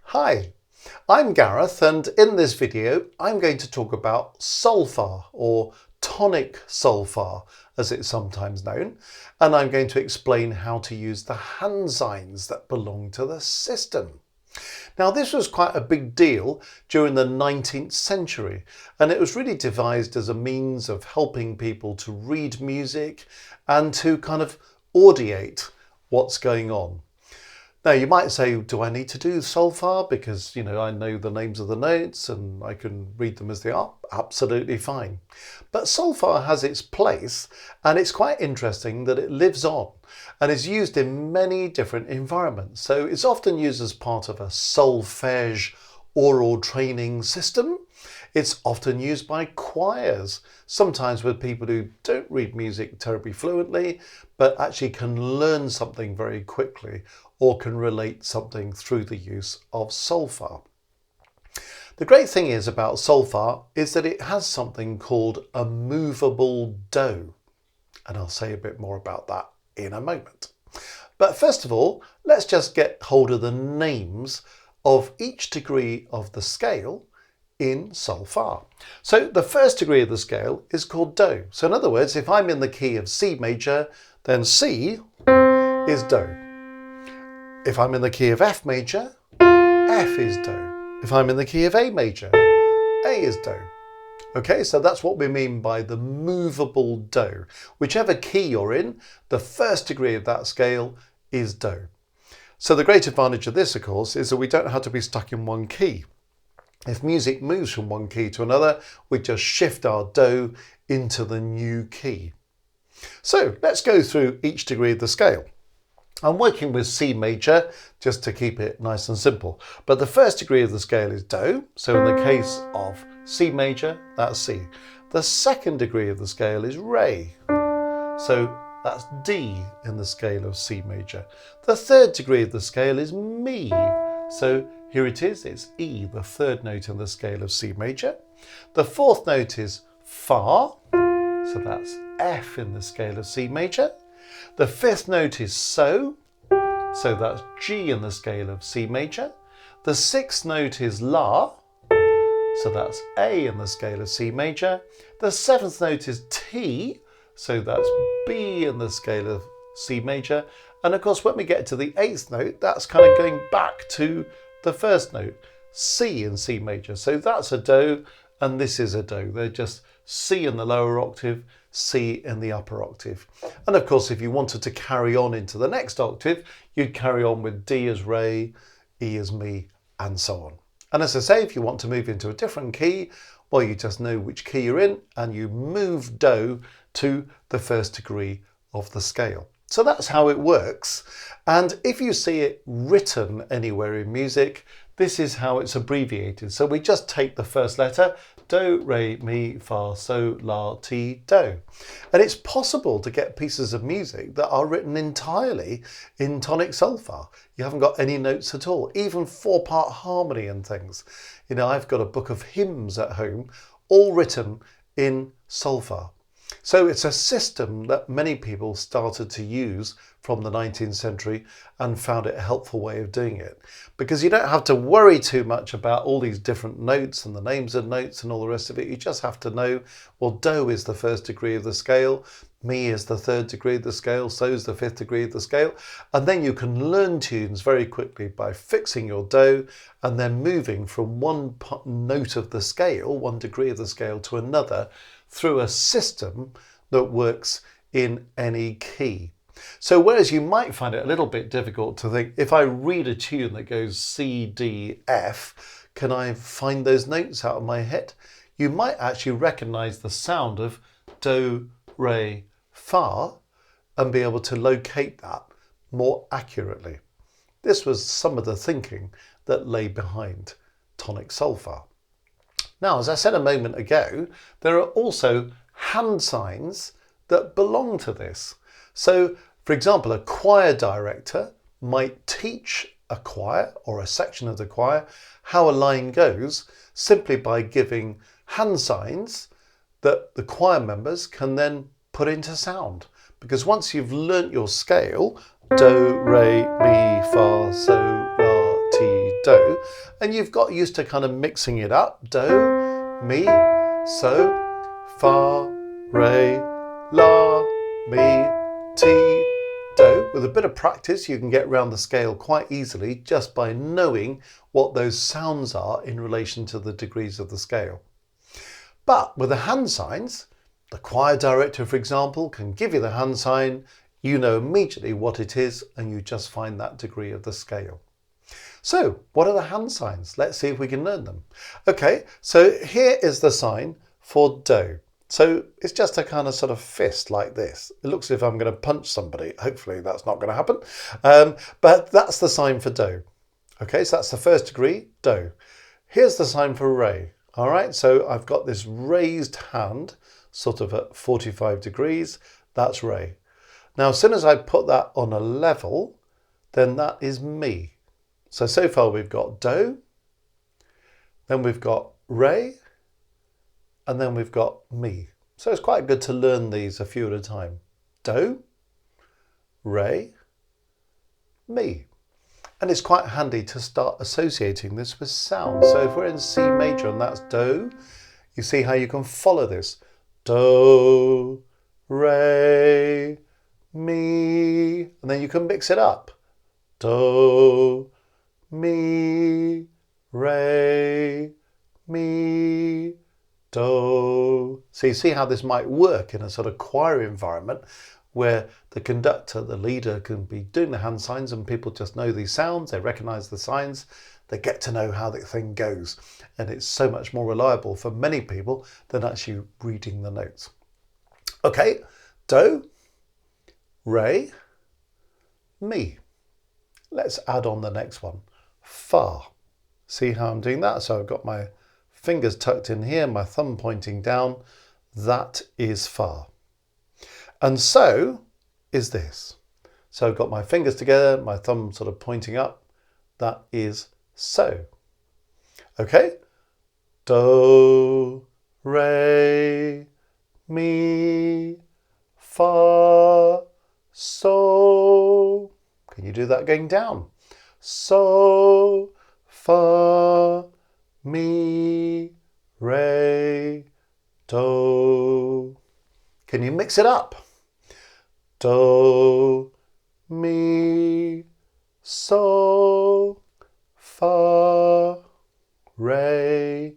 Hi, I'm Gareth, and in this video I'm going to talk about solfa, or tonic solfa as it's sometimes known, and I'm going to explain how to use the hand signs that belong to the system. Now, this was quite a big deal during the 19th century, and it was really devised as a means of helping people to read music and to kind of audiate what's going on. Now, you might say, do I need to do solfa because, I know the names of the notes and I can read them as they are? Absolutely fine. But solfa has its place, and it's quite interesting that it lives on and is used in many different environments. So it's often used as part of a solfege aural training system. It's often used by choirs, sometimes with people who don't read music terribly fluently, but actually can learn something very quickly or can relate something through the use of solfa. The great thing is about solfa is that it has something called a movable do, and I'll say a bit more about that in a moment. But first of all, let's just get hold of the names of each degree of the scale in solfa. So the first degree of the scale is called do. So in other words, if I'm in the key of C major, then C is do. If I'm in the key of F major, F is do. If I'm in the key of A major, A is do. Okay, so that's what we mean by the movable do. Whichever key you're in, the first degree of that scale is do. So the great advantage of this, of course, is that we don't have to be stuck in one key. If music moves from one key to another, we just shift our do into the new key. So let's go through each degree of the scale. I'm working with C major just to keep it nice and simple. But the first degree of the scale is do. So in the case of C major, that's C. The second degree of the scale is re. So that's D in the scale of C major. The third degree of the scale is mi. So here it is, it's E, the third note in the scale of C major. The fourth note is fa. So that's F in the scale of C major. The fifth note is so that's G in the scale of C major. The sixth note is la, so that's A in the scale of C major. The seventh note is T, so that's B in the scale of C major. And of course, when we get to the eighth note, that's kind of going back to the first note, C in C major. So that's a do, and this is a do. They're just C in the lower octave, C in the upper octave. And of course, if you wanted to carry on into the next octave, you'd carry on with D as re, E as mi, and so on. And as I say, if you want to move into a different key, well, you just know which key you're in and you move do to the first degree of the scale. So that's how it works. And if you see it written anywhere in music, this is how it's abbreviated. So we just take the first letter, do, re, mi, fa, so, la, ti, do. And it's possible to get pieces of music that are written entirely in tonic solfa. You haven't got any notes at all, even 4-part harmony and things. I've got a book of hymns at home, all written in solfa. So it's a system that many people started to use from the 19th century and found it a helpful way of doing it. Because you don't have to worry too much about all these different notes and the names of notes and all the rest of it. You just have to know, well, do is the first degree of the scale, mi is the third degree of the scale, so is the fifth degree of the scale. And then you can learn tunes very quickly by fixing your do and then moving from one note of the scale, one degree of the scale, to another through a system that works in any key. So whereas you might find it a little bit difficult to think, if I read a tune that goes C, D, F, can I find those notes out of my head? You might actually recognize the sound of do, re, fa and be able to locate that more accurately. This was some of the thinking that lay behind tonic solfa. Now, as I said a moment ago, there are also hand signs that belong to this. So, for example, a choir director might teach a choir or a section of the choir how a line goes simply by giving hand signs that the choir members can then put into sound. Because once you've learnt your scale, do, re, mi, fa, so, la, ti, do, and you've got used to kind of mixing it up. Do, mi, so, fa, re, la, mi, ti, do. With a bit of practice, you can get around the scale quite easily just by knowing what those sounds are in relation to the degrees of the scale. But with the hand signs, the choir director, for example, can give you the hand sign, you know immediately what it is, and you just find that degree of the scale. So what are the hand signs? Let's see if we can learn them. Okay, so here is the sign for do. So it's just a kind of sort of fist like this. It looks as if I'm going to punch somebody. Hopefully that's not going to happen. But that's the sign for do. Okay, so that's the first degree, do. Here's the sign for re. All right, so I've got this raised hand, sort of at 45 degrees. That's re. Now, as soon as I put that on a level, then that is mi. So far we've got do, then we've got re, and then we've got mi. So it's quite good to learn these a few at a time. Do, re, mi. And it's quite handy to start associating this with sound. So if we're in C major and that's do, you see how you can follow this. Do, re, mi, and then you can mix it up. Do, mi, re, mi, do. So you see how this might work in a sort of choir environment where the conductor, the leader, can be doing the hand signs and people just know these sounds, they recognize the signs, they get to know how the thing goes. And it's so much more reliable for many people than actually reading the notes. Okay, do, re, mi. Let's add on the next one, fa. See how I'm doing that? So I've got my fingers tucked in here, my thumb pointing down. That is fa. And so is this. So I've got my fingers together, my thumb sort of pointing up. That is so. Okay. Do, re, mi, fa, so. Can you do that going down? So, fa, mi, re, do. Can you mix it up? Do, mi, so, fa, re,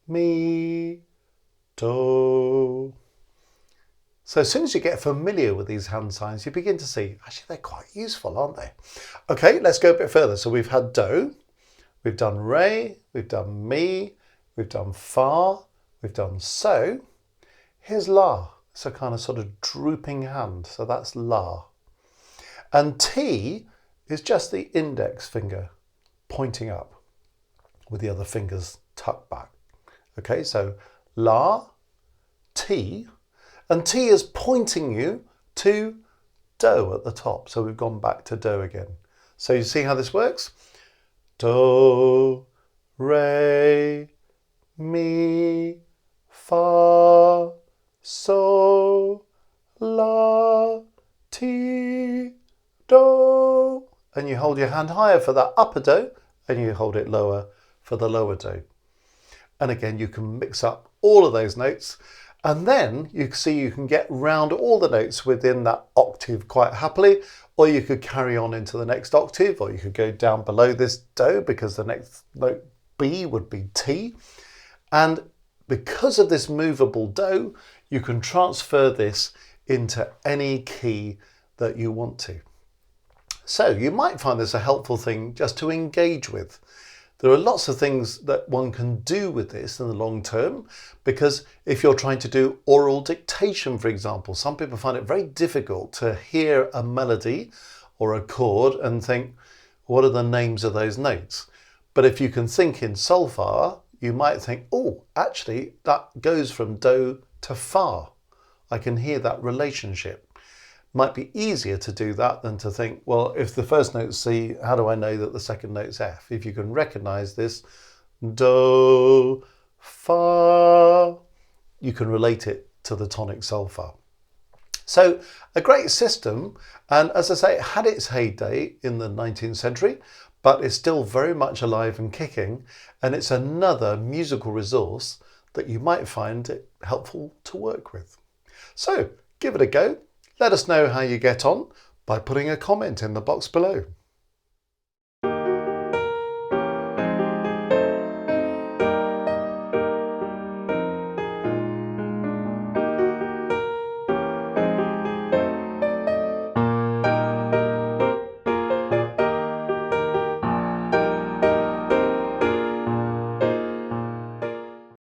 mi, do. So as soon as you get familiar with these hand signs, you begin to see, actually, they're quite useful, aren't they? Okay, let's go a bit further. So we've had do, we've done re, we've done mi, we've done fa, we've done so. Here's la. It's a kind of sort of drooping hand. So that's la. And ti is just the index finger pointing up with the other fingers tucked back. Okay, so la, ti, and ti is pointing you to do at the top. So we've gone back to do again. So you see how this works? Do, re, mi, fa, so, la, ti, do. And you hold your hand higher for that upper do, and you hold it lower for the lower do. And again, you can mix up all of those notes, and then you see you can get round all the notes within that octave quite happily, or you could carry on into the next octave, or you could go down below this do because the next note B would be T. And because of this movable do, you can transfer this into any key that you want to. So you might find this a helpful thing just to engage with. There are lots of things that one can do with this in the long term, because if you're trying to do oral dictation, for example, some people find it very difficult to hear a melody or a chord and think, what are the names of those notes? But if you can think in solfa, you might think, oh, actually that goes from do to fa. I can hear that relationship. Might be easier to do that than to think, well, if the first note's C, how do I know that the second note's F? If you can recognize this, do, fa, you can relate it to the tonic solfa. So a great system, and as I say, it had its heyday in the 19th century, but it's still very much alive and kicking, and it's another musical resource that you might find it helpful to work with. So give it a go. Let us know how you get on by putting a comment in the box below.